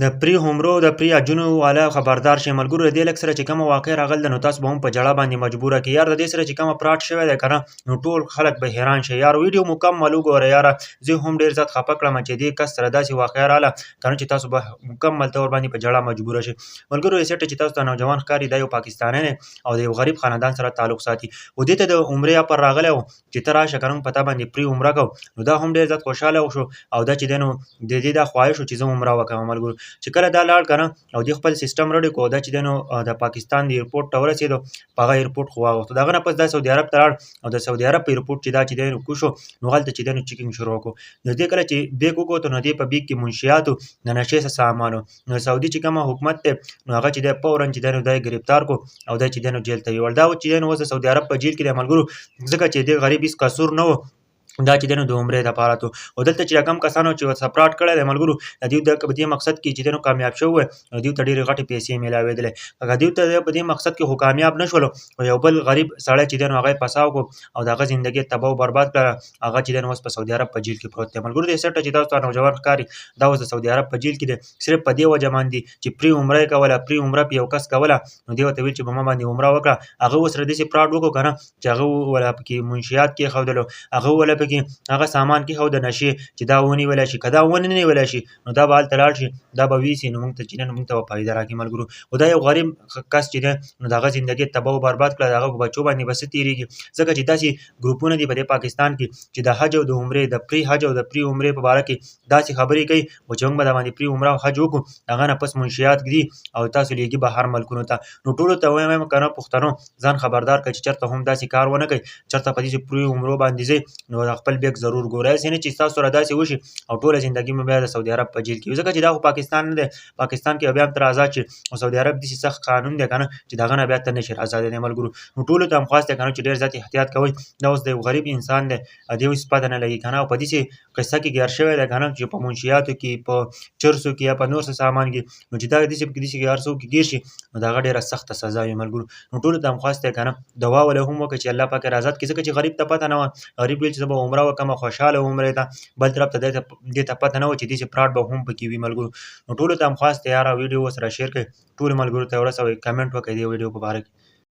د پری عمرو د پری حجونو والا خبردار شئ ملګرو د دې لږ سره چې کومه واقع راغله ده نو تاسو به هم په ژړا باندې مجبوره کړي یار د دې سره چې کومه فراډ شوی دی که نه نو ټول خلک به حیران شي یار ویډیو مکمل وګوره یاره زه هم ډېر زیات خفه کړم چې دې کس سره داسې واقعه راغله که نه چې تاسو به مکمل طور باندې په ژړا مجبوره شئ ملګرو ریسټ چې تاسو ته نوجوان ښکاري دا یو پاکستانی دی او د یو غریب خاندان سره تعلق ساتي و دې ته د عمرې اپر راغلی و چې ته راشه که نه په تا باندې پرې عمره کوو نو دا هم ډېر زیات خوشحاله وشو او دا چې دی نو د دې دا خواهش و چې زه عمره وکړم ملګرو چې کله دا لاړ که نه او دې خپل سیسټم رډی کړو دا چې دی نو د پاکستان د ایرپورټ ته ورسېدو په هغه ایرپورټ خو واغوښتو د هغه نه پس دا سعودي عرب ته لاړ او د سعودي عرب په ایرپورټ چې دا چې دی نو کوز شو نو هلته چې دی نو چیکینګ شروع وکړو نو دې کله چې بیک وکوتو نو دې په بیک کې منشیاتو د نشې څه سامانو نو سعودي چې کومه حکومت دی نو هغه چې دی فوراً چې دی نو دا یې ګرفتار کړو او دا چې دی نو جیل ته یوړ دا چې دی نو اوس د سعودي عرب په جیل کې دی ملګرو ځکه چې دې غریب هېڅ قصور نه و دا چې دی نو د عمرې دپاره تو او دلته چې کوم کسانو چې ورته فراډ کړی دی ملګرو د دوی په دې مقصد کې چې دی نو کامیاب شوی وی نو دوی ته ډېرې غټې پیسې میلاوېدلې که دوی ته په دې مقصد کې خو کامیاب نه شولو خو یو بل غریب سړی چې دی نو هغه یې فساو کړو او د هغه زندګي تباه و برباد کړله هغه چې دی نو اوس په سعودي عرب په جیل کې پروت دی ملګرو دې سټه چې تاسو ته نوجوان ښکاري دا اوس د سعودي عرب په جیل کې دی صرف په دې وجه باندې چې پرې عمره یې کوله پرې عمره پې یو کس کوله نو دې ورته ویل چې په ما باندې عمره وکړه هغه ورسره داسې فراډ وکړو که نه چې هغه وله پکې منشیات کېښودلو هغه وله پکې هغه سامان کېښود د نشې چې دا ونیولی شي که دا ونه نیولی شي نو دا به هلته لاړ شي دا به ویسي نو موږ ته چې دی نو موږ ته به فایده راکړي ملګرو خو دا یو غریب کس چې دی نو د هغه زندګي تباه و برباد کړه د هغه په بچو باندې به څه تېرېږي ځکه چې داسې ګروپونه دي په دې پاکستان کې چې د حج او د عمرې د پرې حج او د پرې عمرې په باره کې داسې خبرې کوي خو چې موږ به درباندې پرې عمره او حج وکړو هغه نه پس منشیات ږدي او تاسو لیږي بهر ملکونو ته نو ټولو ته وایم که نه پښتنو ځان خبردار کړئ چې چېرته هم داسې کار ونه کوئ چېرته په داسې پرې عمرو باندې ځئ نو د خپل بیګ ضرور ګورئ هسې نه چې ستاسو سره داسې وشي او ټوله زندګي مو بیا د سعودي عرب په جیل کې وي ځکه چې دا خو پاکستان نه دی پاکستان کې بیا هم تر آزاد شي او سعودي عرب داسې سخت قانون دی که نه چې د هغه نه بیا ته نه شي آزادېدی ملګرو نو ټولو ته هم خواست دی که نه چې ډېر زیات احتیاط کوئ دا اوس د یو غریب انسان دی د یو هېڅ پته نه لګي که نه او په داسې قصه کې ګیر شوی دی که نه چې په منشیاتو کې په چرسو کې یا په نور څه سامان کې نو چې دا داسې هر څوک کې ګیر شي نو د هغه ډېره سخته سزا وي ملګرو نو ټولو ته هم خواست دی که نه دعا وله هم وکړئ چې الله پاک یې آزاد کړي ځکه چې غریب ته پته نه وه غریب ویل چې زه به عمره وکړم خوشحاله عمرې ته بل طرف ته دې ته پته نه وه چې داسې فراډ به هم پکې وي ملګرو نو ټولو ته هم خواست دی یاره ویډیو ورسره شیر کړئ ټولو ملګرو ته یې ورسوئ کمنټ وکړئ دې ویډیو په باره کې